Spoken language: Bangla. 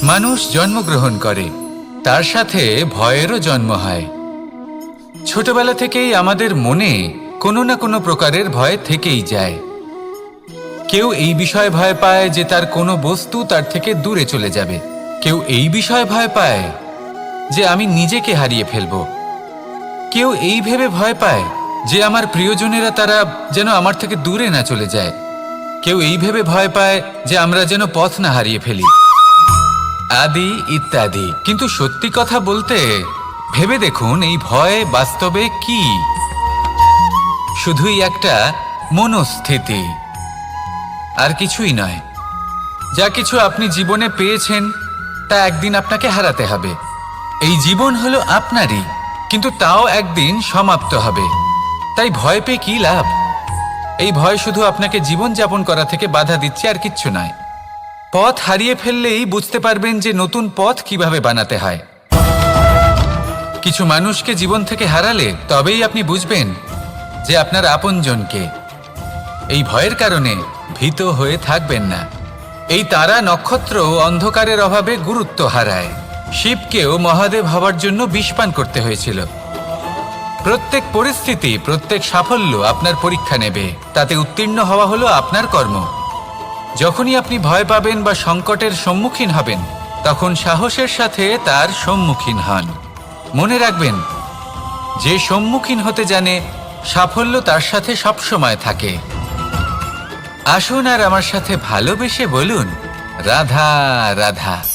মানুষ জন্মগ্রহণ করে, তার সাথে ভয়েরও জন্ম হয়। ছোটবেলা থেকেই আমাদের মনে কোনো না কোনো প্রকারের ভয় থেকেই যায়। কেউ এই বিষয়ে ভয় পায় যে তার কোনো বস্তু তার থেকে দূরে চলে যাবে। কেউ এই বিষয়ে ভয় পায় যে আমি নিজেকে হারিয়ে ফেলব। কেউ এই ভেবে ভয় পায় যে আমার প্রিয়জনেরা তারা যেন আমার থেকে দূরে না চলে যায়। কেউ এই ভেবে ভয় পায় যে আমরা যেন পথ না হারিয়ে ফেলি, আদি ইত্যাদি। কিন্তু সত্যি কথা বলতে ভেবে দেখুন, এই ভয় বাস্তবে কি? শুধুই একটা মনস্থিতি, আর কিছুই নয়। যা কিছু আপনি জীবনে পেয়েছেন তা একদিন আপনাকে হারাতে হবে। এই জীবন হলো আপনারই, কিন্তু তাও একদিন সমাপ্ত হবে। তাই ভয় পেয়ে কি লাভ? এই ভয় শুধু আপনাকে জীবনযাপন করা থেকে বাধা দিচ্ছে, আর কিচ্ছু নয়। পথ হারিয়ে ফেললেই বুঝতে পারবেন যে নতুন পথ কিভাবে বানাতে হয়। কিছু মানুষকে জীবন থেকে হারালে তবেই আপনি বুঝবেন যে আপনার আপনজনকে। এই ভয়ের কারণে ভীত হয়ে থাকবেন না। এই তারা নক্ষত্র অন্ধকারের অভাবে গুরুত্ব হারায়। শিবকেও মহাদেব হওয়ার জন্য বিষপান করতে হয়েছিল। প্রত্যেক পরিস্থিতি, প্রত্যেক সাফল্য আপনার পরীক্ষা নেবে। তাতে উত্তীর্ণ হওয়া হলো আপনার কর্ম। যখনই আপনি ভয় পাবেন বা সংকটের সম্মুখীন হবেন, তখন সাহসের সাথে তার সম্মুখীন হন। মনে রাখবেন, যে সম্মুখীন হতে জানে সাফল্য তার সাথে সবসময় থাকে। আসুন আর আমার সাথে ভালোবেসে বলুন, রাধা রাধা।